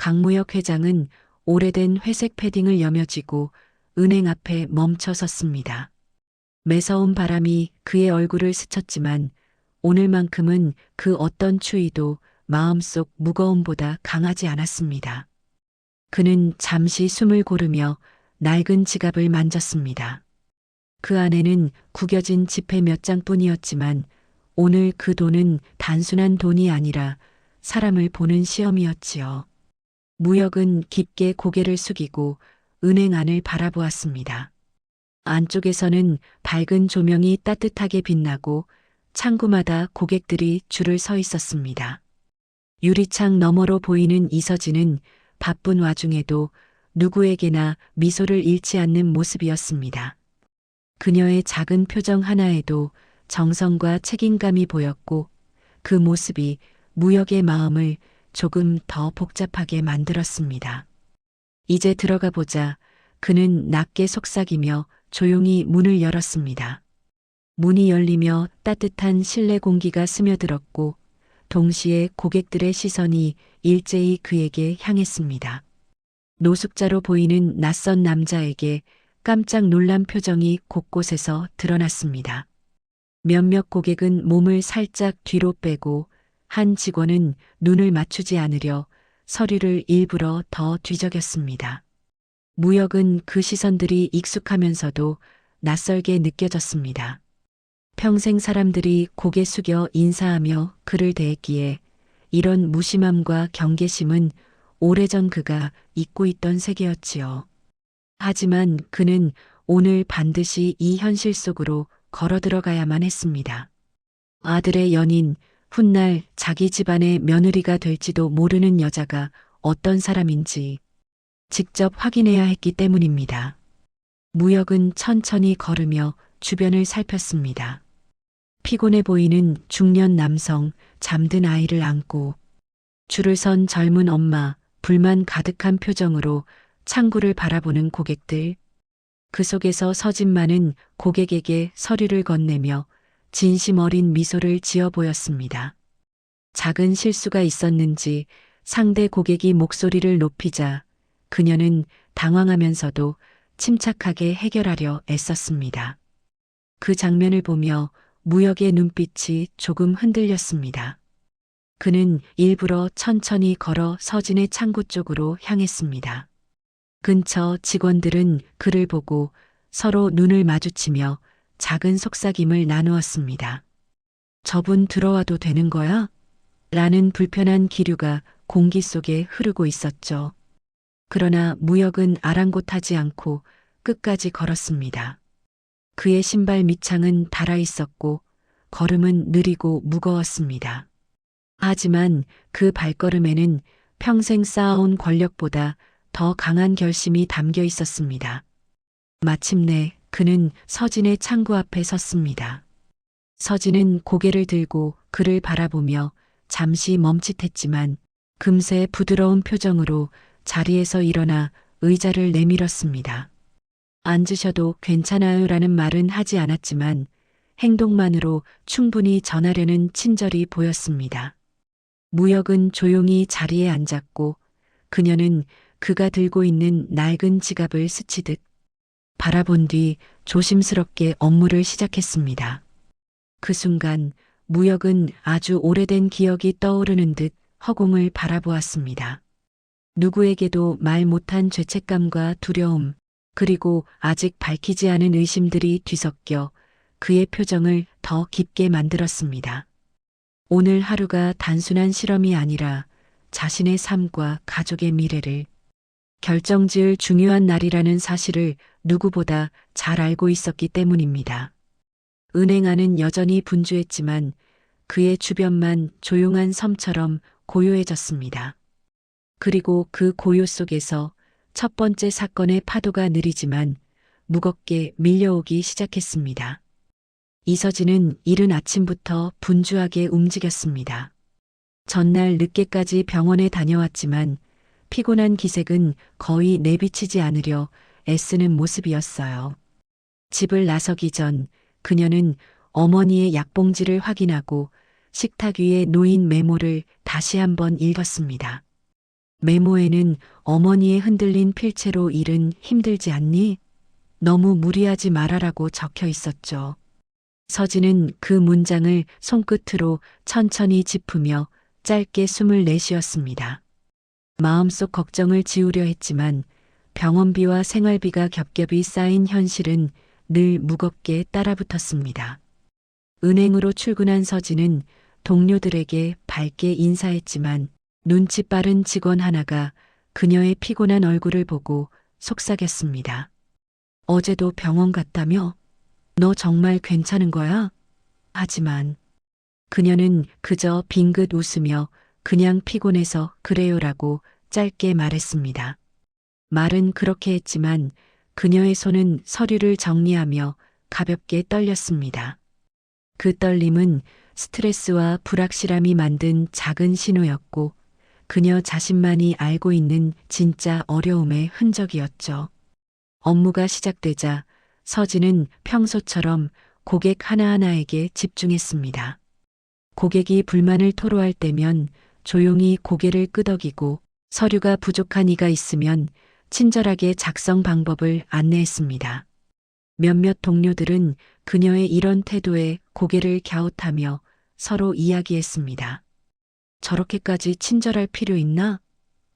강무혁 회장은 오래된 회색 패딩을 여며쥐고 은행 앞에 멈춰 섰습니다. 매서운 바람이 그의 얼굴을 스쳤지만 오늘만큼은 그 어떤 추위도 마음속 무거움보다 강하지 않았습니다. 그는 잠시 숨을 고르며 낡은 지갑을 만졌습니다. 그 안에는 구겨진 지폐 몇 장뿐이었지만 오늘 그 돈은 단순한 돈이 아니라 사람을 보는 시험이었지요. 무역은 깊게 고개를 숙이고 은행 안을 바라보았습니다. 안쪽에서는 밝은 조명이 따뜻하게 빛나고 창구마다 고객들이 줄을 서 있었습니다. 유리창 너머로 보이는 이서진은 바쁜 와중에도 누구에게나 미소를 잃지 않는 모습이었습니다. 그녀의 작은 표정 하나에도 정성과 책임감이 보였고 그 모습이 무역의 마음을 조금 더 복잡하게 만들었습니다. 이제 들어가 보자 그는 낮게 속삭이며 조용히 문을 열었습니다. 문이 열리며 따뜻한 실내 공기가 스며들었고 동시에 고객들의 시선이 일제히 그에게 향했습니다. 노숙자로 보이는 낯선 남자에게 깜짝 놀란 표정이 곳곳에서 드러났습니다. 몇몇 고객은 몸을 살짝 뒤로 빼고 한 직원은 눈을 맞추지 않으려 서류를 일부러 더 뒤적였습니다. 무역은 그 시선들이 익숙하면서도 낯설게 느껴졌습니다. 평생 사람들이 고개 숙여 인사하며 그를 대했기에 이런 무심함과 경계심은 오래전 그가 잊고 있던 세계였지요. 하지만 그는 오늘 반드시 이 현실 속으로 걸어 들어가야만 했습니다. 아들의 연인, 훗날 자기 집안의 며느리가 될지도 모르는 여자가 어떤 사람인지 직접 확인해야 했기 때문입니다. 무역은 천천히 걸으며 주변을 살폈습니다. 피곤해 보이는 중년 남성, 잠든 아이를 안고 줄을 선 젊은 엄마, 불만 가득한 표정으로 창구를 바라보는 고객들. 그 속에서 서진만은 고객에게 서류를 건네며 진심 어린 미소를 지어 보였습니다. 작은 실수가 있었는지 상대 고객이 목소리를 높이자 그녀는 당황하면서도 침착하게 해결하려 애썼습니다. 그 장면을 보며 무역의 눈빛이 조금 흔들렸습니다. 그는 일부러 천천히 걸어 서진의 창구 쪽으로 향했습니다. 근처 직원들은 그를 보고 서로 눈을 마주치며 작은 속삭임을 나누었습니다. 저분 들어와도 되는 거야? 라는 불편한 기류가 공기 속에 흐르고 있었죠. 그러나 무역은 아랑곳하지 않고 끝까지 걸었습니다. 그의 신발 밑창은 닳아 있었고 걸음은 느리고 무거웠습니다. 하지만 그 발걸음에는 평생 쌓아온 권력보다 더 강한 결심이 담겨 있었습니다. 마침내 그는 서진의 창구 앞에 섰습니다. 서진은 고개를 들고 그를 바라보며 잠시 멈칫했지만 금세 부드러운 표정으로 자리에서 일어나 의자를 내밀었습니다. 앉으셔도 괜찮아요라는 말은 하지 않았지만 행동만으로 충분히 전하려는 친절이 보였습니다. 무역은 조용히 자리에 앉았고 그녀는 그가 들고 있는 낡은 지갑을 스치듯 바라본 뒤 조심스럽게 업무를 시작했습니다. 그 순간 무역은 아주 오래된 기억이 떠오르는 듯 허공을 바라보았습니다. 누구에게도 말 못한 죄책감과 두려움, 그리고 아직 밝히지 않은 의심들이 뒤섞여 그의 표정을 더 깊게 만들었습니다. 오늘 하루가 단순한 실험이 아니라 자신의 삶과 가족의 미래를 결정지을 중요한 날이라는 사실을 누구보다 잘 알고 있었기 때문입니다. 은행 안은 여전히 분주했지만 그의 주변만 조용한 섬처럼 고요해졌습니다. 그리고 그 고요 속에서 첫 번째 사건의 파도가 느리지만 무겁게 밀려오기 시작했습니다. 이서진은 이른 아침부터 분주하게 움직였습니다. 전날 늦게까지 병원에 다녀왔지만 피곤한 기색은 거의 내비치지 않으려 애쓰는 모습이었어요. 집을 나서기 전 그녀는 어머니의 약봉지를 확인하고 식탁 위에 놓인 메모를 다시 한번 읽었습니다. 메모에는 어머니의 흔들린 필체로 일은 힘들지 않니? 너무 무리하지 말아라고 적혀 있었죠. 서진은 그 문장을 손끝으로 천천히 짚으며 짧게 숨을 내쉬었습니다. 마음속 걱정을 지우려 했지만 병원비와 생활비가 겹겹이 쌓인 현실은 늘 무겁게 따라붙었습니다. 은행으로 출근한 서진은 동료들에게 밝게 인사했지만 눈치 빠른 직원 하나가 그녀의 피곤한 얼굴을 보고 속삭였습니다. 어제도 병원 갔다며? 너 정말 괜찮은 거야? 하지만 그녀는 그저 빙긋 웃으며 그냥 피곤해서 그래요라고 짧게 말했습니다. 말은 그렇게 했지만 그녀의 손은 서류를 정리하며 가볍게 떨렸습니다. 그 떨림은 스트레스와 불확실함이 만든 작은 신호였고 그녀 자신만이 알고 있는 진짜 어려움의 흔적이었죠. 업무가 시작되자 서진은 평소처럼 고객 하나하나에게 집중했습니다. 고객이 불만을 토로할 때면 조용히 고개를 끄덕이고 서류가 부족한 이가 있으면 친절하게 작성 방법을 안내했습니다. 몇몇 동료들은 그녀의 이런 태도에 고개를 갸웃하며 서로 이야기했습니다. 저렇게까지 친절할 필요 있나?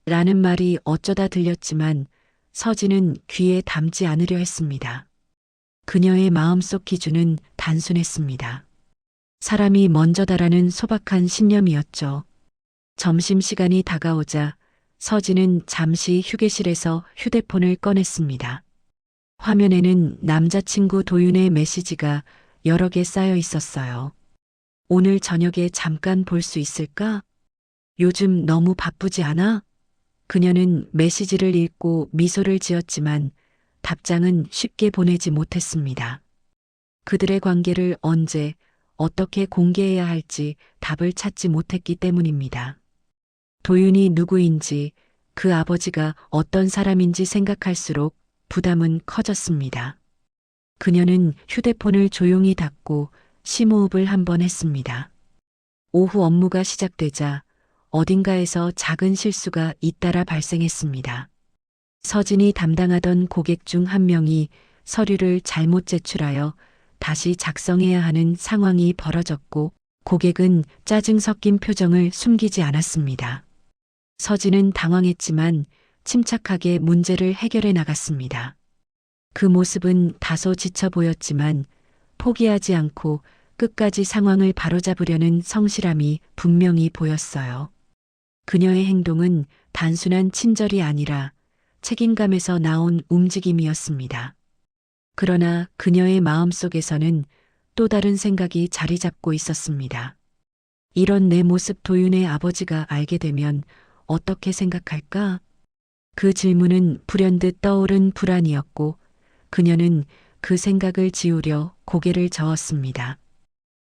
라는 말이 어쩌다 들렸지만 서진은 귀에 담지 않으려 했습니다. 그녀의 마음속 기준은 단순했습니다. 사람이 먼저다라는 소박한 신념이었죠. 점심시간이 다가오자 서진은 잠시 휴게실에서 휴대폰을 꺼냈습니다. 화면에는 남자친구 도윤의 메시지가 여러 개 쌓여 있었어요. 오늘 저녁에 잠깐 볼 수 있을까? 요즘 너무 바쁘지 않아? 그녀는 메시지를 읽고 미소를 지었지만 답장은 쉽게 보내지 못했습니다. 그들의 관계를 언제, 어떻게 공개해야 할지 답을 찾지 못했기 때문입니다. 도윤이 누구인지, 그 아버지가 어떤 사람인지 생각할수록 부담은 커졌습니다. 그녀는 휴대폰을 조용히 닫고 심호흡을 한번 했습니다. 오후 업무가 시작되자 어딘가에서 작은 실수가 잇따라 발생했습니다. 서진이 담당하던 고객 중 한 명이 서류를 잘못 제출하여 다시 작성해야 하는 상황이 벌어졌고 고객은 짜증 섞인 표정을 숨기지 않았습니다. 서진은 당황했지만 침착하게 문제를 해결해 나갔습니다. 그 모습은 다소 지쳐 보였지만 포기하지 않고 끝까지 상황을 바로잡으려는 성실함이 분명히 보였어요. 그녀의 행동은 단순한 친절이 아니라 책임감에서 나온 움직임이었습니다. 그러나 그녀의 마음속에서는 또 다른 생각이 자리 잡고 있었습니다. 이런 내 모습 도윤의 아버지가 알게 되면 어떻게 생각할까? 그 질문은 불현듯 떠오른 불안이었고 그녀는 그 생각을 지우려 고개를 저었습니다.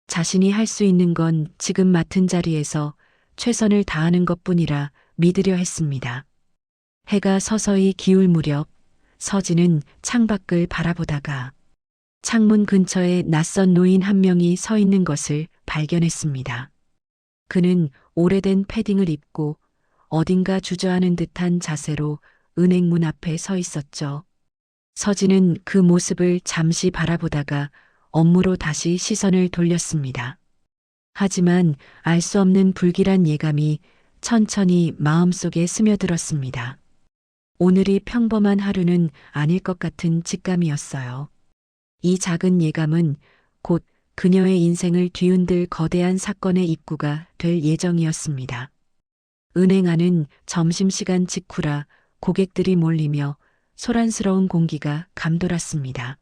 자신이 할 수 있는 건 지금 맡은 자리에서 최선을 다하는 것뿐이라 믿으려 했습니다. 해가 서서히 기울 무렵 서진은 창밖을 바라보다가 창문 근처에 낯선 노인 한 명이 서 있는 것을 발견했습니다. 그는 오래된 패딩을 입고 어딘가 주저하는 듯한 자세로 은행문 앞에 서 있었죠. 서진은 그 모습을 잠시 바라보다가 업무로 다시 시선을 돌렸습니다. 하지만 알 수 없는 불길한 예감이 천천히 마음속에 스며들었습니다. 오늘이 평범한 하루는 아닐 것 같은 직감이었어요. 이 작은 예감은 곧 그녀의 인생을 뒤흔들 거대한 사건의 입구가 될 예정이었습니다. 은행 안은 점심시간 직후라 고객들이 몰리며 소란스러운 공기가 감돌았습니다.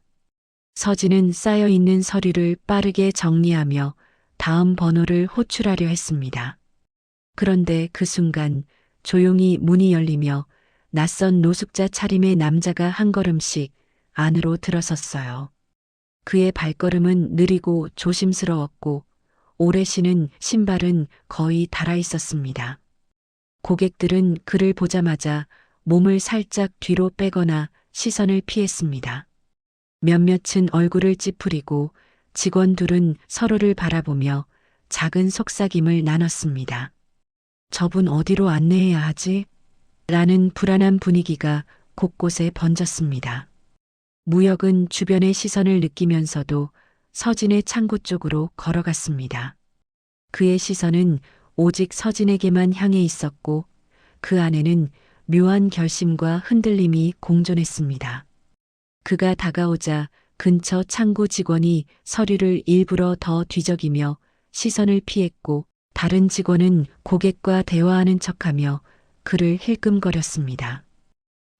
서진은 쌓여있는 서류를 빠르게 정리하며 다음 번호를 호출하려 했습니다. 그런데 그 순간 조용히 문이 열리며 낯선 노숙자 차림의 남자가 한 걸음씩 안으로 들어섰어요. 그의 발걸음은 느리고 조심스러웠고 오래 신은 신발은 거의 닳아 있었습니다. 고객들은 그를 보자마자 몸을 살짝 뒤로 빼거나 시선을 피했습니다. 몇몇은 얼굴을 찌푸리고 직원 둘은 서로를 바라보며 작은 속삭임을 나눴습니다. 저분 어디로 안내해야 하지? 라는 불안한 분위기가 곳곳에 번졌습니다. 무역은 주변의 시선을 느끼면서도 서진의 창고 쪽으로 걸어갔습니다. 그의 시선은 오직 서진에게만 향해 있었고 그 안에는 묘한 결심과 흔들림이 공존했습니다. 그가 다가오자 근처 창고 직원이 서류를 일부러 더 뒤적이며 시선을 피했고 다른 직원은 고객과 대화하는 척하며 그를 힐끔거렸습니다.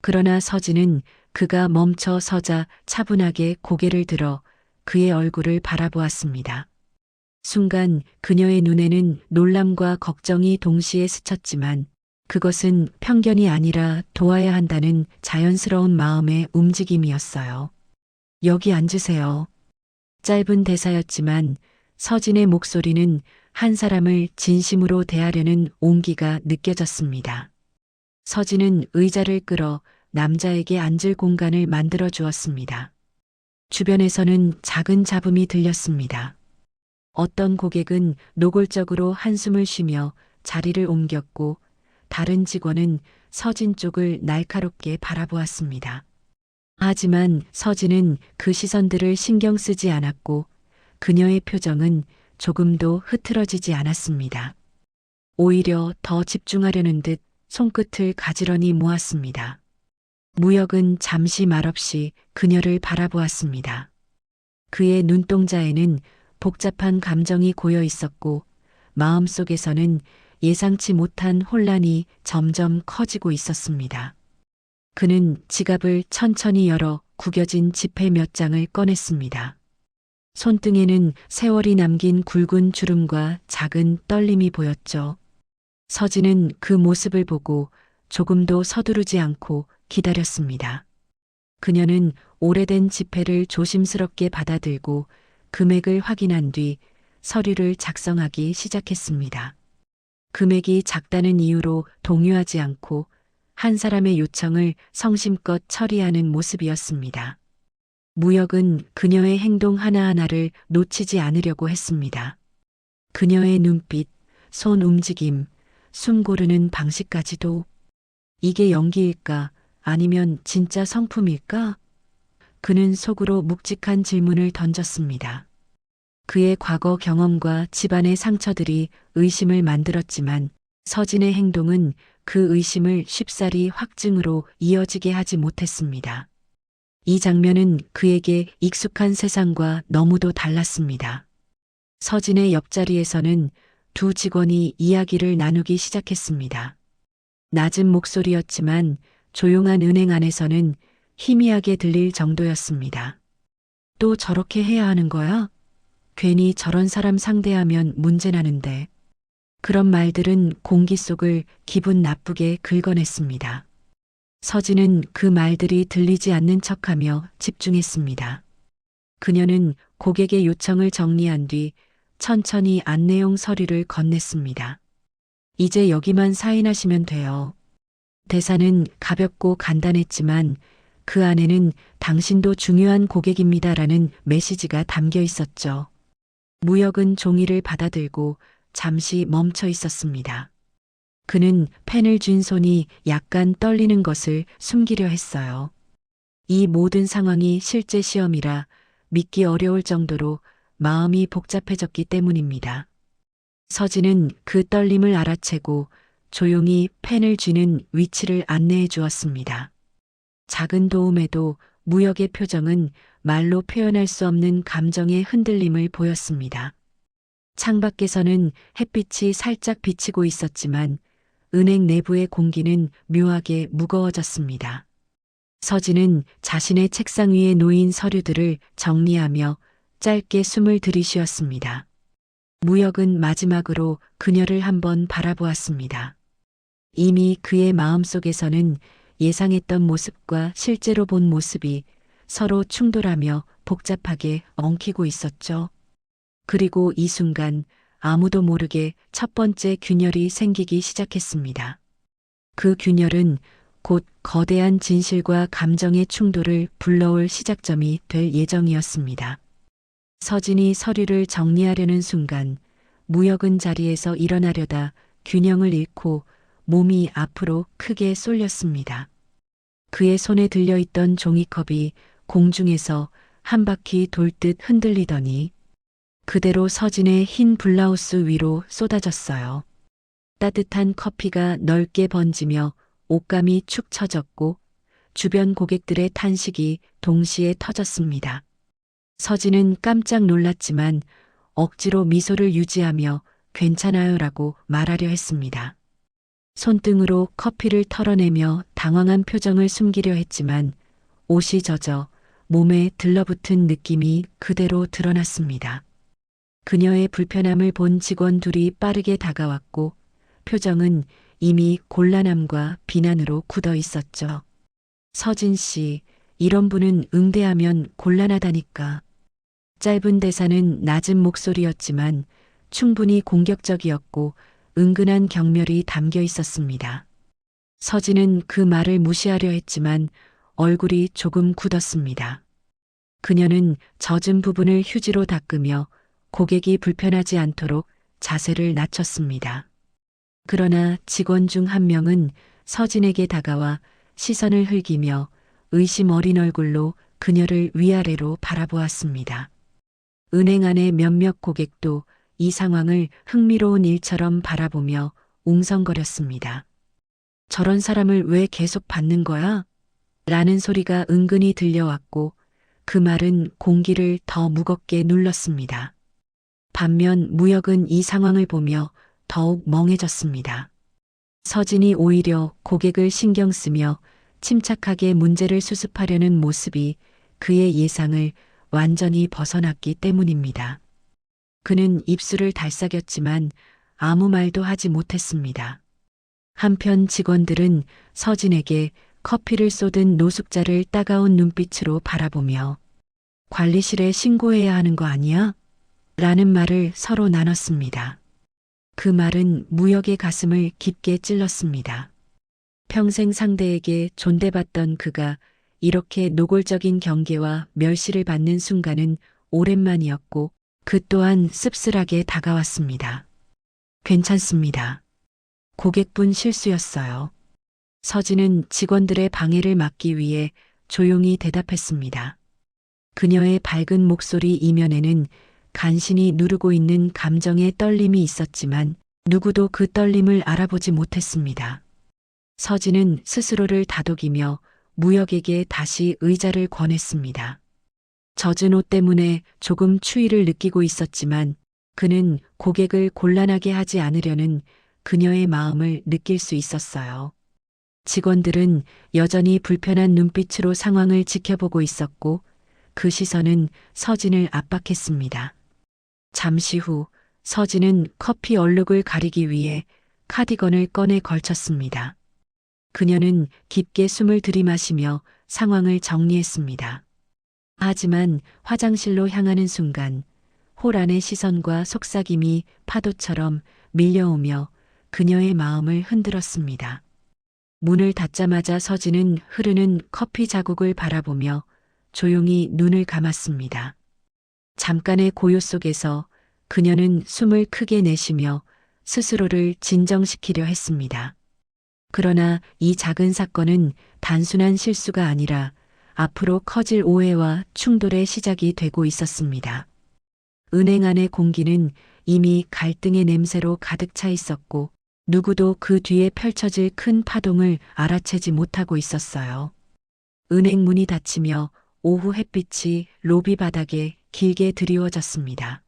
그러나 서진은 그가 멈춰 서자 차분하게 고개를 들어 그의 얼굴을 바라보았습니다. 순간 그녀의 눈에는 놀람과 걱정이 동시에 스쳤지만 그것은 편견이 아니라 도와야 한다는 자연스러운 마음의 움직임이었어요. 여기 앉으세요. 짧은 대사였지만 서진의 목소리는 한 사람을 진심으로 대하려는 온기가 느껴졌습니다. 서진은 의자를 끌어 남자에게 앉을 공간을 만들어 주었습니다. 주변에서는 작은 잡음이 들렸습니다. 어떤 고객은 노골적으로 한숨을 쉬며 자리를 옮겼고 다른 직원은 서진 쪽을 날카롭게 바라보았습니다. 하지만 서진은 그 시선들을 신경 쓰지 않았고 그녀의 표정은 조금도 흐트러지지 않았습니다. 오히려 더 집중하려는 듯 손끝을 가지런히 모았습니다. 무역은 잠시 말없이 그녀를 바라보았습니다. 그의 눈동자에는 복잡한 감정이 고여 있었고 마음속에서는 예상치 못한 혼란이 점점 커지고 있었습니다. 그는 지갑을 천천히 열어 구겨진 지폐 몇 장을 꺼냈습니다. 손등에는 세월이 남긴 굵은 주름과 작은 떨림이 보였죠. 서진은 그 모습을 보고 조금도 서두르지 않고 기다렸습니다. 그녀는 오래된 지폐를 조심스럽게 받아들고 금액을 확인한 뒤 서류를 작성하기 시작했습니다. 금액이 작다는 이유로 동요하지 않고 한 사람의 요청을 성심껏 처리하는 모습이었습니다. 무역은 그녀의 행동 하나하나를 놓치지 않으려고 했습니다. 그녀의 눈빛, 손 움직임, 숨 고르는 방식까지도. 이게 연기일까? 아니면 진짜 성품일까? 그는 속으로 묵직한 질문을 던졌습니다. 그의 과거 경험과 집안의 상처들이 의심을 만들었지만 서진의 행동은 그 의심을 쉽사리 확증으로 이어지게 하지 못했습니다. 이 장면은 그에게 익숙한 세상과 너무도 달랐습니다. 서진의 옆자리에서는 두 직원이 이야기를 나누기 시작했습니다. 낮은 목소리였지만 조용한 은행 안에서는 희미하게 들릴 정도였습니다. 또 저렇게 해야 하는 거야? 괜히 저런 사람 상대하면 문제 나는데. 그런 말들은 공기 속을 기분 나쁘게 긁어냈습니다. 서진은 그 말들이 들리지 않는 척하며 집중했습니다. 그녀는 고객의 요청을 정리한 뒤 천천히 안내용 서류를 건넸습니다. 이제 여기만 사인하시면 돼요. 대사는 가볍고 간단했지만 그 안에는 당신도 중요한 고객입니다라는 메시지가 담겨 있었죠. 무역은 종이를 받아들고 잠시 멈춰 있었습니다. 그는 펜을 쥔 손이 약간 떨리는 것을 숨기려 했어요. 이 모든 상황이 실제 시험이라 믿기 어려울 정도로 마음이 복잡해졌기 때문입니다. 서진은 그 떨림을 알아채고 조용히 펜을 쥐는 위치를 안내해 주었습니다. 작은 도움에도 무역의 표정은 말로 표현할 수 없는 감정의 흔들림을 보였습니다. 창밖에서는 햇빛이 살짝 비치고 있었지만 은행 내부의 공기는 묘하게 무거워졌습니다. 서진은 자신의 책상 위에 놓인 서류들을 정리하며 짧게 숨을 들이쉬었습니다. 무역은 마지막으로 그녀를 한번 바라보았습니다. 이미 그의 마음속에서는 예상했던 모습과 실제로 본 모습이 서로 충돌하며 복잡하게 엉키고 있었죠. 그리고 이 순간 아무도 모르게 첫 번째 균열이 생기기 시작했습니다. 그 균열은 곧 거대한 진실과 감정의 충돌을 불러올 시작점이 될 예정이었습니다. 서진이 서류를 정리하려는 순간 무역은 자리에서 일어나려다 균형을 잃고 몸이 앞으로 크게 쏠렸습니다. 그의 손에 들려있던 종이컵이 공중에서 한 바퀴 돌듯 흔들리더니 그대로 서진의 흰 블라우스 위로 쏟아졌어요. 따뜻한 커피가 넓게 번지며 옷감이 축 처졌고 주변 고객들의 탄식이 동시에 터졌습니다. 서진은 깜짝 놀랐지만 억지로 미소를 유지하며 괜찮아요라고 말하려 했습니다. 손등으로 커피를 털어내며 당황한 표정을 숨기려 했지만 옷이 젖어 몸에 들러붙은 느낌이 그대로 드러났습니다. 그녀의 불편함을 본 직원 둘이 빠르게 다가왔고 표정은 이미 곤란함과 비난으로 굳어 있었죠. 서진 씨, 이런 분은 응대하면 곤란하다니까. 짧은 대사는 낮은 목소리였지만 충분히 공격적이었고 은근한 경멸이 담겨 있었습니다. 서진은 그 말을 무시하려 했지만 얼굴이 조금 굳었습니다. 그녀는 젖은 부분을 휴지로 닦으며 고객이 불편하지 않도록 자세를 낮췄습니다. 그러나 직원 중 한 명은 서진에게 다가와 시선을 흘기며 의심 어린 얼굴로 그녀를 위아래로 바라보았습니다. 은행 안의 몇몇 고객도 이 상황을 흥미로운 일처럼 바라보며 웅성거렸습니다. 저런 사람을 왜 계속 받는 거야? 라는 소리가 은근히 들려왔고 그 말은 공기를 더 무겁게 눌렀습니다. 반면 무역은 이 상황을 보며 더욱 멍해졌습니다. 서진이 오히려 고객을 신경 쓰며 침착하게 문제를 수습하려는 모습이 그의 예상을 완전히 벗어났기 때문입니다. 그는 입술을 달싹였지만 아무 말도 하지 못했습니다. 한편 직원들은 서진에게 커피를 쏟은 노숙자를 따가운 눈빛으로 바라보며 관리실에 신고해야 하는 거 아니야? 라는 말을 서로 나눴습니다. 그 말은 무역의 가슴을 깊게 찔렀습니다. 평생 상대에게 존대받던 그가 이렇게 노골적인 경계와 멸시를 받는 순간은 오랜만이었고 그 또한 씁쓸하게 다가왔습니다. 괜찮습니다. 고객분 실수였어요. 서진은 직원들의 방해를 막기 위해 조용히 대답했습니다. 그녀의 밝은 목소리 이면에는 간신히 누르고 있는 감정의 떨림이 있었지만 누구도 그 떨림을 알아보지 못했습니다. 서진은 스스로를 다독이며 무역에게 다시 의자를 권했습니다. 젖은 옷 때문에 조금 추위를 느끼고 있었지만 그는 고객을 곤란하게 하지 않으려는 그녀의 마음을 느낄 수 있었어요. 직원들은 여전히 불편한 눈빛으로 상황을 지켜보고 있었고 그 시선은 서진을 압박했습니다. 잠시 후 서진은 커피 얼룩을 가리기 위해 카디건을 꺼내 걸쳤습니다. 그녀는 깊게 숨을 들이마시며 상황을 정리했습니다. 하지만 화장실로 향하는 순간 호란의 시선과 속삭임이 파도처럼 밀려오며 그녀의 마음을 흔들었습니다. 문을 닫자마자 서진은 흐르는 커피 자국을 바라보며 조용히 눈을 감았습니다. 잠깐의 고요 속에서 그녀는 숨을 크게 내쉬며 스스로를 진정시키려 했습니다. 그러나 이 작은 사건은 단순한 실수가 아니라 앞으로 커질 오해와 충돌의 시작이 되고 있었습니다. 은행 안의 공기는 이미 갈등의 냄새로 가득 차 있었고 누구도 그 뒤에 펼쳐질 큰 파동을 알아채지 못하고 있었어요. 은행 문이 닫히며 오후 햇빛이 로비 바닥에 길게 드리워졌습니다.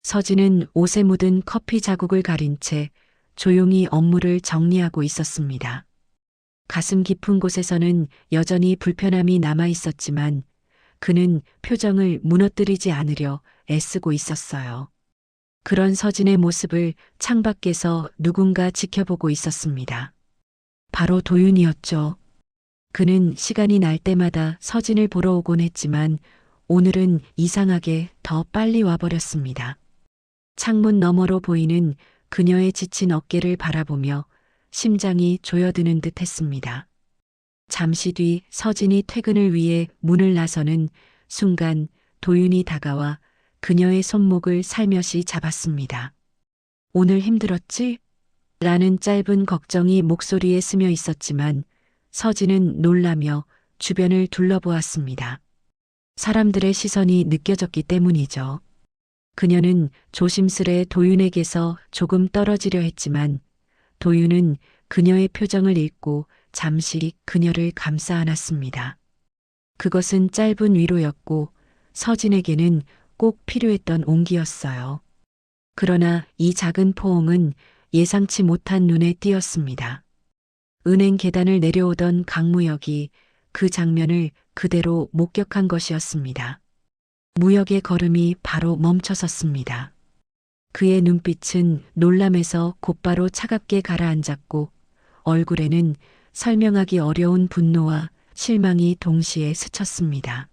서진은 옷에 묻은 커피 자국을 가린 채 조용히 업무를 정리하고 있었습니다. 가슴 깊은 곳에서는 여전히 불편함이 남아 있었지만 그는 표정을 무너뜨리지 않으려 애쓰고 있었어요. 그런 서진의 모습을 창밖에서 누군가 지켜보고 있었습니다. 바로 도윤이었죠. 그는 시간이 날 때마다 서진을 보러 오곤 했지만 오늘은 이상하게 더 빨리 와버렸습니다. 창문 너머로 보이는 그녀의 지친 어깨를 바라보며 심장이 조여드는 듯 했습니다. 잠시 뒤 서진이 퇴근을 위해 문을 나서는 순간 도윤이 다가와 그녀의 손목을 살며시 잡았습니다. 오늘 힘들었지? 라는 짧은 걱정이 목소리에 스며 있었지만 서진은 놀라며 주변을 둘러보았습니다. 사람들의 시선이 느껴졌기 때문이죠. 그녀는 조심스레 도윤에게서 조금 떨어지려 했지만 도윤은 그녀의 표정을 읽고 잠시 그녀를 감싸 안았습니다. 그것은 짧은 위로였고 서진에게는 꼭 필요했던 온기였어요. 그러나 이 작은 포옹은 예상치 못한 눈에 띄었습니다. 은행 계단을 내려오던 강무혁이 그 장면을 그대로 목격한 것이었습니다. 무혁의 걸음이 바로 멈춰섰습니다. 그의 눈빛은 놀람에서 곧바로 차갑게 가라앉았고 얼굴에는 설명하기 어려운 분노와 실망이 동시에 스쳤습니다.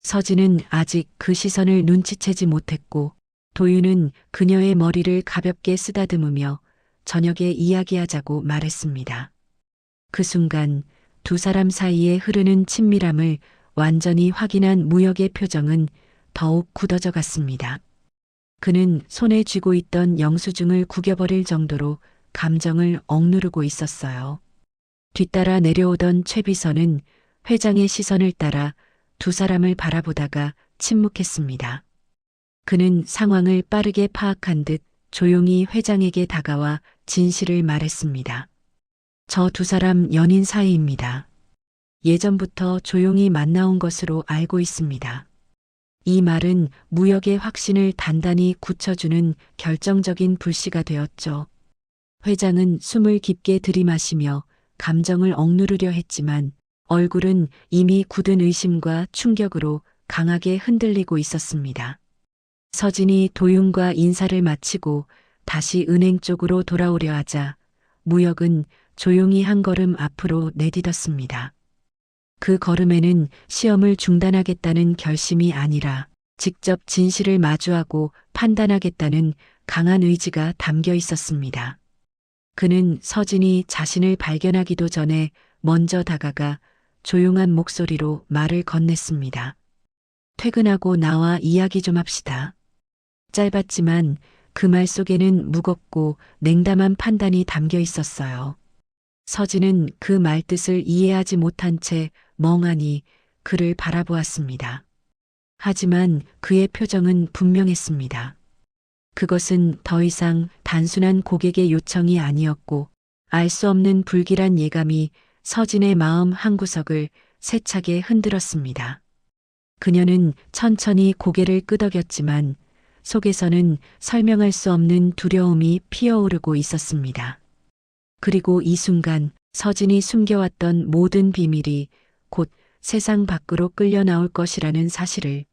서진은 아직 그 시선을 눈치채지 못했고 도윤은 그녀의 머리를 가볍게 쓰다듬으며 저녁에 이야기하자고 말했습니다. 그 순간 두 사람 사이에 흐르는 친밀함을 완전히 확인한 무혁의 표정은 더욱 굳어져 갔습니다. 그는 손에 쥐고 있던 영수증을 구겨버릴 정도로 감정을 억누르고 있었어요. 뒤따라 내려오던 최비선은 회장의 시선을 따라 두 사람을 바라보다가 침묵했습니다. 그는 상황을 빠르게 파악한 듯 조용히 회장에게 다가와 진실을 말했습니다. 저 두 사람 연인 사이입니다. 예전부터 조용히 만나온 것으로 알고 있습니다. 이 말은 무혁의 확신을 단단히 굳혀주는 결정적인 불씨가 되었죠. 회장은 숨을 깊게 들이마시며 감정을 억누르려 했지만 얼굴은 이미 굳은 의심과 충격으로 강하게 흔들리고 있었습니다. 서진이 도윤과 인사를 마치고 다시 은행 쪽으로 돌아오려 하자 무혁은 조용히 한 걸음 앞으로 내딛었습니다. 그 걸음에는 시험을 중단하겠다는 결심이 아니라 직접 진실을 마주하고 판단하겠다는 강한 의지가 담겨 있었습니다. 그는 서진이 자신을 발견하기도 전에 먼저 다가가 조용한 목소리로 말을 건넸습니다. 퇴근하고 나와 이야기 좀 합시다. 짧았지만 그 말 속에는 무겁고 냉담한 판단이 담겨 있었어요. 서진은 그 말뜻을 이해하지 못한 채 멍하니 그를 바라보았습니다. 하지만 그의 표정은 분명했습니다. 그것은 더 이상 단순한 고객의 요청이 아니었고 알 수 없는 불길한 예감이 서진의 마음 한구석을 세차게 흔들었습니다. 그녀는 천천히 고개를 끄덕였지만 속에서는 설명할 수 없는 두려움이 피어오르고 있었습니다. 그리고 이 순간 서진이 숨겨왔던 모든 비밀이 곧 세상 밖으로 끌려 나올 것이라는 사실을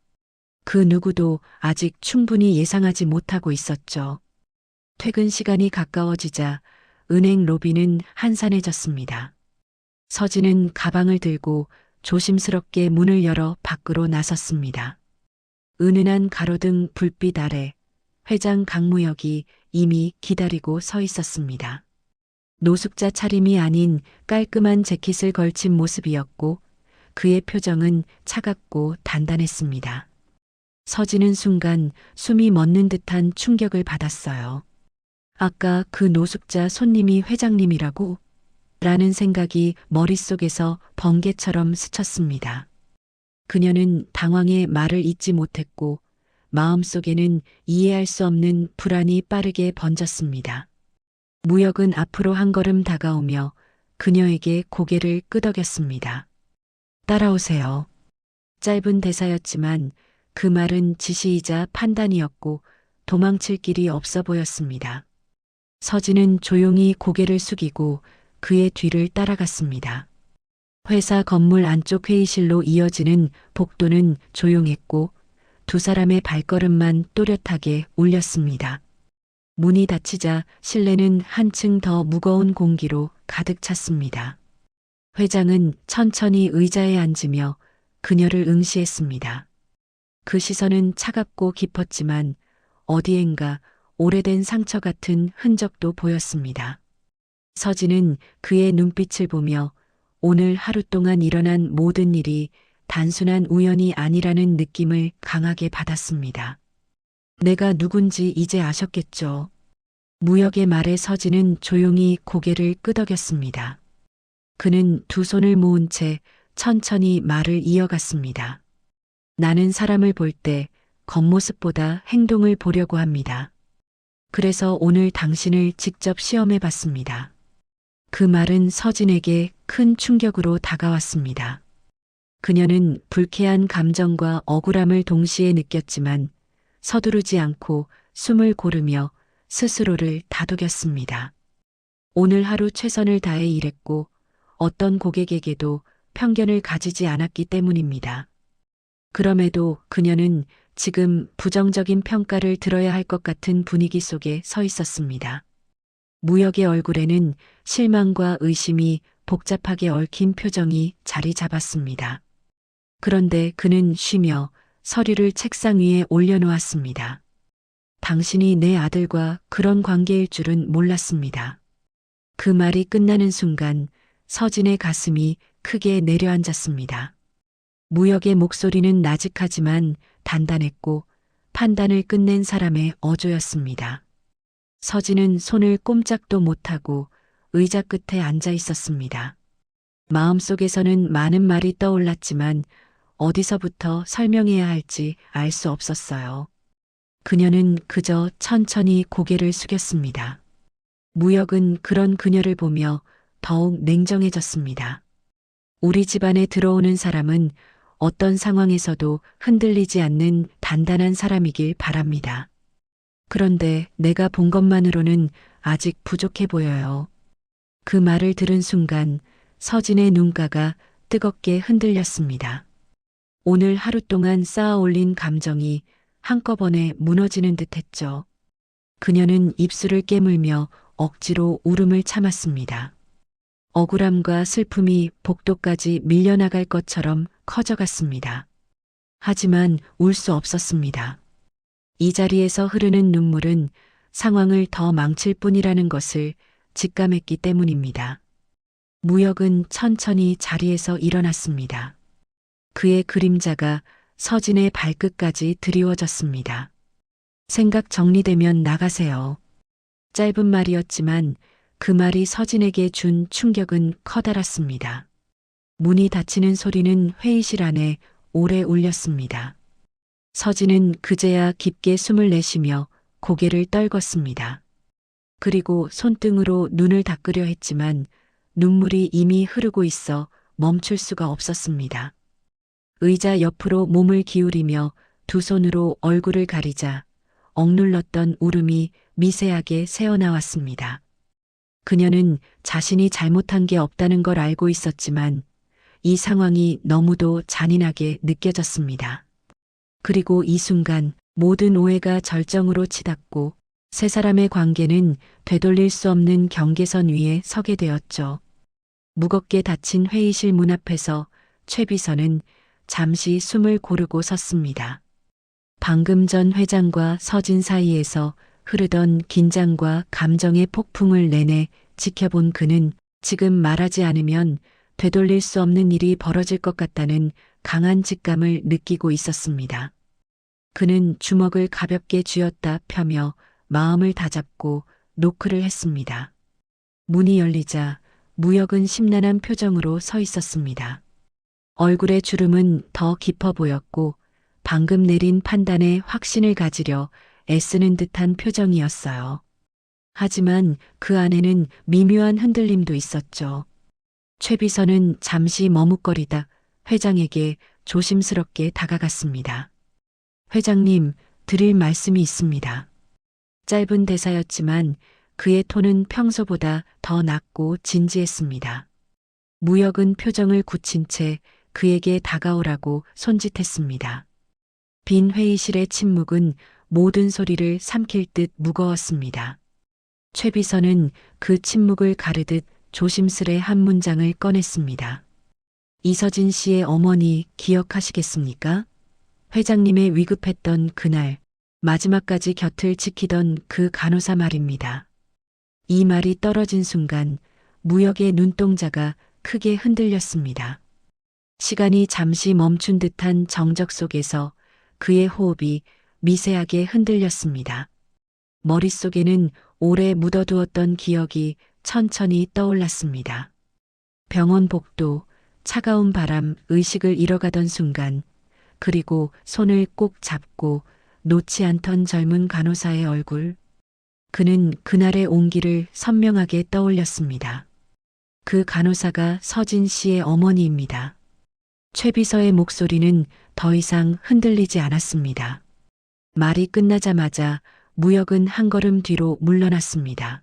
그 누구도 아직 충분히 예상하지 못하고 있었죠. 퇴근 시간이 가까워지자 은행 로비는 한산해졌습니다. 서진은 가방을 들고 조심스럽게 문을 열어 밖으로 나섰습니다. 은은한 가로등 불빛 아래 회장 강무혁이 이미 기다리고 서 있었습니다. 노숙자 차림이 아닌 깔끔한 재킷을 걸친 모습이었고 그의 표정은 차갑고 단단했습니다. 서진은 순간 숨이 멎는 듯한 충격을 받았어요. 아까 그 노숙자 손님이 회장님이라고? 라는 생각이 머릿속에서 번개처럼 스쳤습니다. 그녀는 당황해 말을 잇지 못했고 마음속에는 이해할 수 없는 불안이 빠르게 번졌습니다. 무혁은 앞으로 한 걸음 다가오며 그녀에게 고개를 끄덕였습니다. 따라오세요. 짧은 대사였지만 그 말은 지시이자 판단이었고 도망칠 길이 없어 보였습니다. 서진은 조용히 고개를 숙이고 그의 뒤를 따라갔습니다. 회사 건물 안쪽 회의실로 이어지는 복도는 조용했고 두 사람의 발걸음만 또렷하게 울렸습니다. 문이 닫히자 실내는 한층 더 무거운 공기로 가득 찼습니다. 회장은 천천히 의자에 앉으며 그녀를 응시했습니다. 그 시선은 차갑고 깊었지만 어디엔가 오래된 상처 같은 흔적도 보였습니다. 서진은 그의 눈빛을 보며 오늘 하루 동안 일어난 모든 일이 단순한 우연이 아니라는 느낌을 강하게 받았습니다. 내가 누군지 이제 아셨겠죠? 무역의 말에 서진은 조용히 고개를 끄덕였습니다. 그는 두 손을 모은 채 천천히 말을 이어갔습니다. 나는 사람을 볼 때 겉모습보다 행동을 보려고 합니다. 그래서 오늘 당신을 직접 시험해 봤습니다. 그 말은 서진에게 큰 충격으로 다가왔습니다. 그녀는 불쾌한 감정과 억울함을 동시에 느꼈지만 서두르지 않고 숨을 고르며 스스로를 다독였습니다. 오늘 하루 최선을 다해 일했고 어떤 고객에게도 편견을 가지지 않았기 때문입니다. 그럼에도 그녀는 지금 부정적인 평가를 들어야 할 것 같은 분위기 속에 서 있었습니다. 무역의 얼굴에는 실망과 의심이 복잡하게 얽힌 표정이 자리 잡았습니다. 그런데 그는 쉬며 서류를 책상 위에 올려놓았습니다. 당신이 내 아들과 그런 관계일 줄은 몰랐습니다. 그 말이 끝나는 순간 서진의 가슴이 크게 내려앉았습니다. 무역의 목소리는 나직하지만 단단했고 판단을 끝낸 사람의 어조였습니다. 서진은 손을 꼼짝도 못하고 의자 끝에 앉아 있었습니다. 마음속에서는 많은 말이 떠올랐지만 어디서부터 설명해야 할지 알 수 없었어요. 그녀는 그저 천천히 고개를 숙였습니다. 무역은 그런 그녀를 보며 더욱 냉정해졌습니다. 우리 집안에 들어오는 사람은 어떤 상황에서도 흔들리지 않는 단단한 사람이길 바랍니다. 그런데 내가 본 것만으로는 아직 부족해 보여요. 그 말을 들은 순간 서진의 눈가가 뜨겁게 흔들렸습니다. 오늘 하루 동안 쌓아 올린 감정이 한꺼번에 무너지는 듯 했죠. 그녀는 입술을 깨물며 억지로 울음을 참았습니다. 억울함과 슬픔이 복도까지 밀려나갈 것처럼 커져갔습니다. 하지만 울 수 없었습니다. 이 자리에서 흐르는 눈물은 상황을 더 망칠 뿐이라는 것을 직감했기 때문입니다. 무역은 천천히 자리에서 일어났습니다. 그의 그림자가 서진의 발끝까지 드리워졌습니다. 생각 정리되면 나가세요. 짧은 말이었지만 그 말이 서진에게 준 충격은 커다랐습니다. 문이 닫히는 소리는 회의실 안에 오래 울렸습니다. 서진은 그제야 깊게 숨을 내쉬며 고개를 떨궜습니다. 그리고 손등으로 눈을 닦으려 했지만 눈물이 이미 흐르고 있어 멈출 수가 없었습니다. 의자 옆으로 몸을 기울이며 두 손으로 얼굴을 가리자 억눌렀던 울음이 미세하게 새어나왔습니다. 그녀는 자신이 잘못한 게 없다는 걸 알고 있었지만 이 상황이 너무도 잔인하게 느껴졌습니다. 그리고 이 순간 모든 오해가 절정으로 치닫고 세 사람의 관계는 되돌릴 수 없는 경계선 위에 서게 되었죠. 무겁게 닫힌 회의실 문 앞에서 최 비서는 잠시 숨을 고르고 섰습니다. 방금 전 회장과 서진 사이에서 흐르던 긴장과 감정의 폭풍을 내내 지켜본 그는 지금 말하지 않으면 되돌릴 수 없는 일이 벌어질 것 같다는 강한 직감을 느끼고 있었습니다. 그는 주먹을 가볍게 쥐었다 펴며 마음을 다잡고 노크를 했습니다. 문이 열리자 무역은 심란한 표정으로 서 있었습니다. 얼굴의 주름은 더 깊어 보였고 방금 내린 판단에 확신을 가지려 애쓰는 듯한 표정이었어요. 하지만 그 안에는 미묘한 흔들림도 있었죠. 최 비서는 잠시 머뭇거리다 회장에게 조심스럽게 다가갔습니다. 회장님, 드릴 말씀이 있습니다. 짧은 대사였지만 그의 톤은 평소보다 더 낮고 진지했습니다. 무역은 표정을 굳힌 채 그에게 다가오라고 손짓했습니다. 빈 회의실의 침묵은 모든 소리를 삼킬 듯 무거웠습니다. 최 비서는 그 침묵을 가르듯 조심스레 한 문장을 꺼냈습니다. 이서진 씨의 어머니 기억하시겠습니까? 회장님의 위급했던 그날 마지막까지 곁을 지키던 그 간호사 말입니다. 이 말이 떨어진 순간 무역의 눈동자가 크게 흔들렸습니다. 시간이 잠시 멈춘 듯한 정적 속에서 그의 호흡이 미세하게 흔들렸습니다. 머릿속에는 오래 묻어두었던 기억이 천천히 떠올랐습니다. 병원 복도, 차가운 바람, 의식을 잃어가던 순간, 그리고 손을 꼭 잡고 놓지 않던 젊은 간호사의 얼굴. 그는 그날의 온기를 선명하게 떠올렸습니다. 그 간호사가 서진 씨의 어머니입니다. 최 비서의 목소리는 더 이상 흔들리지 않았습니다. 말이 끝나자마자 무역은 한 걸음 뒤로 물러났습니다.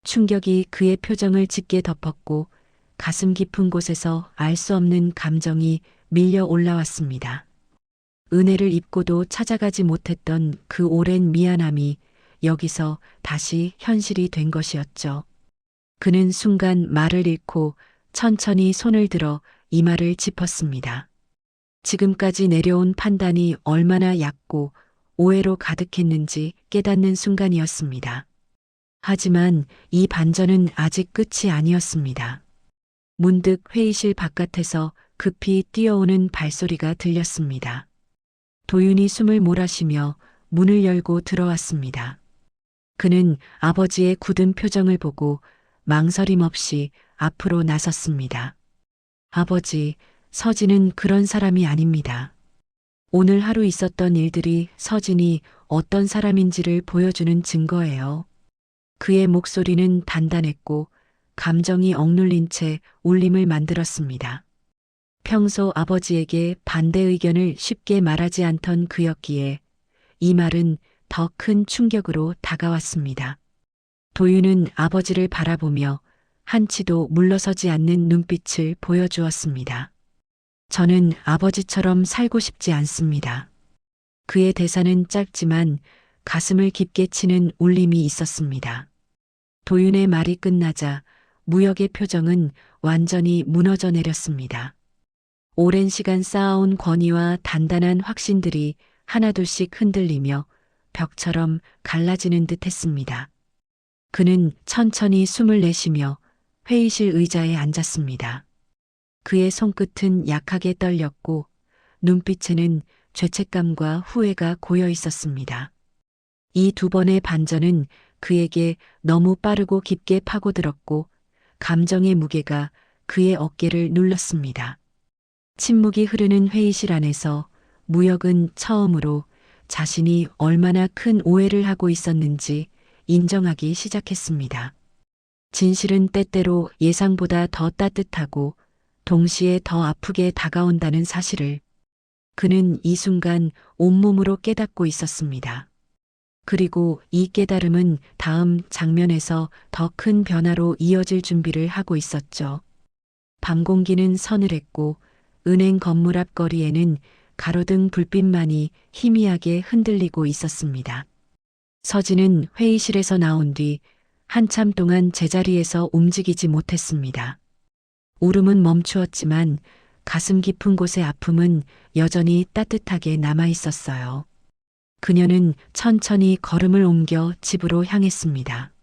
충격이 그의 표정을 짙게 덮었고 가슴 깊은 곳에서 알 수 없는 감정이 밀려 올라왔습니다. 은혜를 입고도 찾아가지 못했던 그 오랜 미안함이 여기서 다시 현실이 된 것이었죠. 그는 순간 말을 잃고 천천히 손을 들어 이마를 짚었습니다. 지금까지 내려온 판단이 얼마나 얕고 오해로 가득했는지 깨닫는 순간이었습니다. 하지만 이 반전은 아직 끝이 아니었습니다. 문득 회의실 바깥에서 급히 뛰어오는 발소리가 들렸습니다. 도윤이 숨을 몰아쉬며 문을 열고 들어왔습니다. 그는 아버지의 굳은 표정을 보고 망설임 없이 앞으로 나섰습니다. 아버지, 서진은 그런 사람이 아닙니다. 오늘 하루 있었던 일들이 서진이 어떤 사람인지를 보여주는 증거예요. 그의 목소리는 단단했고 감정이 억눌린 채 울림을 만들었습니다. 평소 아버지에게 반대 의견을 쉽게 말하지 않던 그였기에 이 말은 더 큰 충격으로 다가왔습니다. 도윤은 아버지를 바라보며 한치도 물러서지 않는 눈빛을 보여주었습니다. 저는 아버지처럼 살고 싶지 않습니다. 그의 대사는 짧지만 가슴을 깊게 치는 울림이 있었습니다. 도윤의 말이 끝나자 무역의 표정은 완전히 무너져 내렸습니다. 오랜 시간 쌓아온 권위와 단단한 확신들이 하나둘씩 흔들리며 벽처럼 갈라지는 듯 했습니다. 그는 천천히 숨을 내쉬며 회의실 의자에 앉았습니다. 그의 손끝은 약하게 떨렸고 눈빛에는 죄책감과 후회가 고여 있었습니다. 이 두 번의 반전은 그에게 너무 빠르고 깊게 파고들었고 감정의 무게가 그의 어깨를 눌렀습니다. 침묵이 흐르는 회의실 안에서 무역은 처음으로 자신이 얼마나 큰 오해를 하고 있었는지 인정하기 시작했습니다. 진실은 때때로 예상보다 더 따뜻하고 동시에 더 아프게 다가온다는 사실을 그는 이 순간 온몸으로 깨닫고 있었습니다. 그리고 이 깨달음은 다음 장면에서 더 큰 변화로 이어질 준비를 하고 있었죠. 밤 공기는 서늘했고 은행 건물 앞 거리에는 가로등 불빛만이 희미하게 흔들리고 있었습니다. 서진은 회의실에서 나온 뒤 한참 동안 제자리에서 움직이지 못했습니다. 울음은 멈추었지만 가슴 깊은 곳의 아픔은 여전히 따뜻하게 남아 있었어요. 그녀는 천천히 걸음을 옮겨 집으로 향했습니다.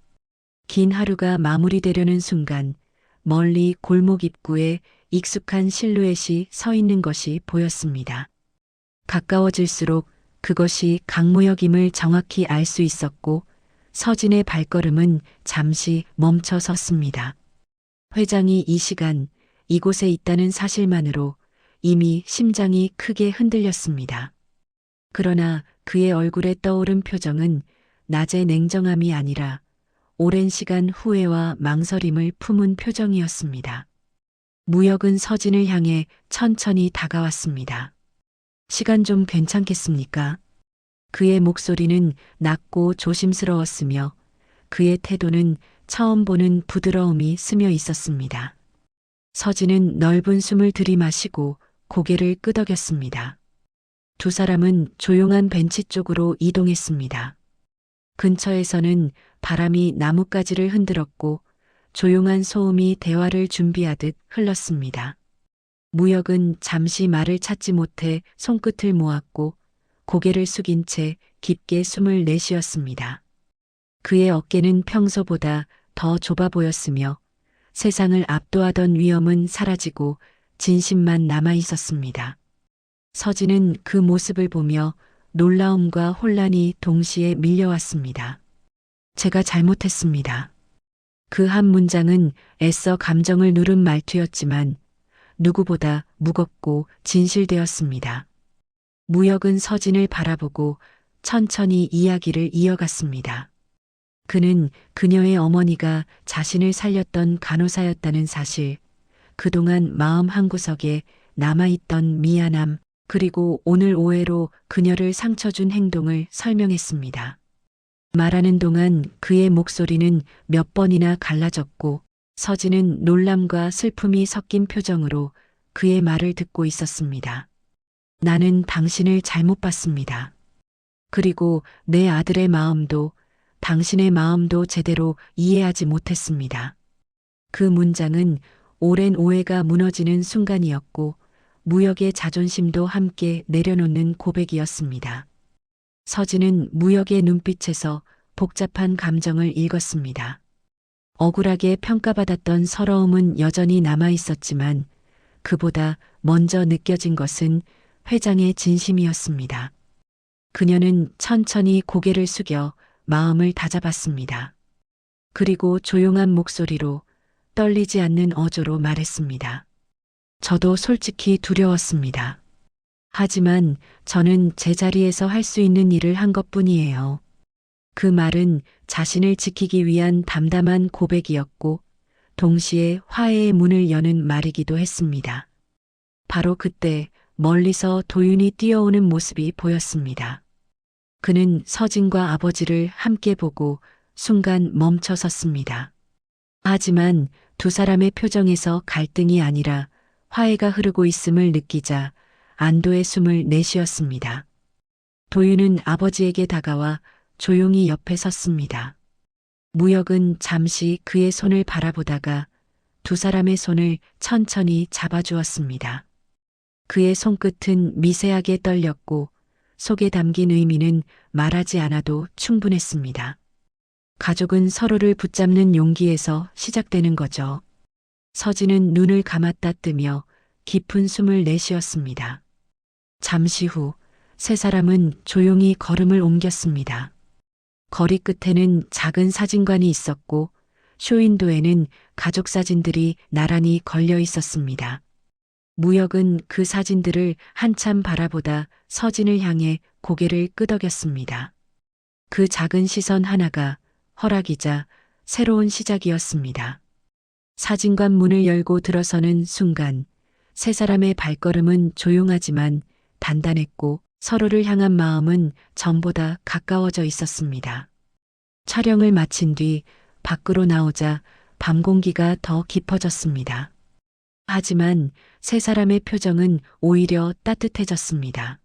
긴 하루가 마무리되려는 순간 멀리 골목 입구에 익숙한 실루엣이 서 있는 것이 보였습니다. 가까워질수록 그것이 강무역임을 정확히 알 수 있었고 서진의 발걸음은 잠시 멈춰 섰습니다. 회장이 이 시간 이곳에 있다는 사실만으로 이미 심장이 크게 흔들렸습니다. 그러나 그의 얼굴에 떠오른 표정은 낮의 냉정함이 아니라 오랜 시간 후회와 망설임을 품은 표정이었습니다. 무역은 서진을 향해 천천히 다가왔습니다. 시간 좀 괜찮겠습니까? 그의 목소리는 낮고 조심스러웠으며 그의 태도는 처음 보는 부드러움이 스며 있었습니다. 서진은 넓은 숨을 들이마시고 고개를 끄덕였습니다. 두 사람은 조용한 벤치 쪽으로 이동했습니다. 근처에서는 바람이 나뭇가지를 흔들었고 조용한 소음이 대화를 준비하듯 흘렀습니다. 무역은 잠시 말을 찾지 못해 손끝을 모았고 고개를 숙인 채 깊게 숨을 내쉬었습니다. 그의 어깨는 평소보다 더 좁아 보였으며 세상을 압도하던 위험은 사라지고 진심만 남아 있었습니다. 서진은 그 모습을 보며 놀라움과 혼란이 동시에 밀려왔습니다. 제가 잘못했습니다. 그 한 문장은 애써 감정을 누른 말투였지만 누구보다 무겁고 진실되었습니다. 무역은 서진을 바라보고 천천히 이야기를 이어갔습니다. 그는 그녀의 어머니가 자신을 살렸던 간호사였다는 사실, 그동안 마음 한구석에 남아있던 미안함, 그리고 오늘 오해로 그녀를 상처 준 행동을 설명했습니다. 말하는 동안 그의 목소리는 몇 번이나 갈라졌고 서진은 놀람과 슬픔이 섞인 표정으로 그의 말을 듣고 있었습니다. 나는 당신을 잘못 봤습니다. 그리고 내 아들의 마음도 당신의 마음도 제대로 이해하지 못했습니다. 그 문장은 오랜 오해가 무너지는 순간이었고 무역의 자존심도 함께 내려놓는 고백이었습니다. 서진은 무역의 눈빛에서 복잡한 감정을 읽었습니다. 억울하게 평가받았던 서러움은 여전히 남아 있었지만 그보다 먼저 느껴진 것은 회장의 진심이었습니다. 그녀는 천천히 고개를 숙여 마음을 다잡았습니다. 그리고 조용한 목소리로 떨리지 않는 어조로 말했습니다. 저도 솔직히 두려웠습니다. 하지만 저는 제 자리에서 할 수 있는 일을 한 것뿐이에요. 그 말은 자신을 지키기 위한 담담한 고백이었고 동시에 화해의 문을 여는 말이기도 했습니다. 바로 그때 멀리서 도윤이 뛰어오는 모습이 보였습니다. 그는 서진과 아버지를 함께 보고 순간 멈춰 섰습니다. 하지만 두 사람의 표정에서 갈등이 아니라 화해가 흐르고 있음을 느끼자 안도의 숨을 내쉬었습니다. 도윤은 아버지에게 다가와 조용히 옆에 섰습니다. 무역은 잠시 그의 손을 바라보다가 두 사람의 손을 천천히 잡아주었습니다. 그의 손끝은 미세하게 떨렸고 속에 담긴 의미는 말하지 않아도 충분했습니다. 가족은 서로를 붙잡는 용기에서 시작되는 거죠. 서진은 눈을 감았다 뜨며 깊은 숨을 내쉬었습니다. 잠시 후 세 사람은 조용히 걸음을 옮겼습니다. 거리 끝에는 작은 사진관이 있었고 쇼윈도에는 가족 사진들이 나란히 걸려 있었습니다. 무역은 그 사진들을 한참 바라보다 서진을 향해 고개를 끄덕였습니다. 그 작은 시선 하나가 허락이자 새로운 시작이었습니다. 사진관 문을 열고 들어서는 순간 세 사람의 발걸음은 조용하지만 단단했고 서로를 향한 마음은 전보다 가까워져 있었습니다. 촬영을 마친 뒤 밖으로 나오자 밤 공기가 더 깊어졌습니다. 하지만 세 사람의 표정은 오히려 따뜻해졌습니다.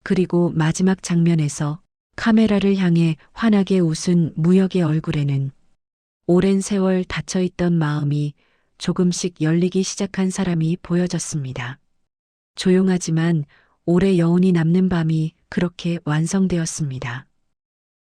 그리고 마지막 장면에서 카메라를 향해 환하게 웃은 무역의 얼굴에는 오랜 세월 닫혀있던 마음이 조금씩 열리기 시작한 사람이 보여졌습니다. 조용하지만 오래 여운이 남는 밤이 그렇게 완성되었습니다.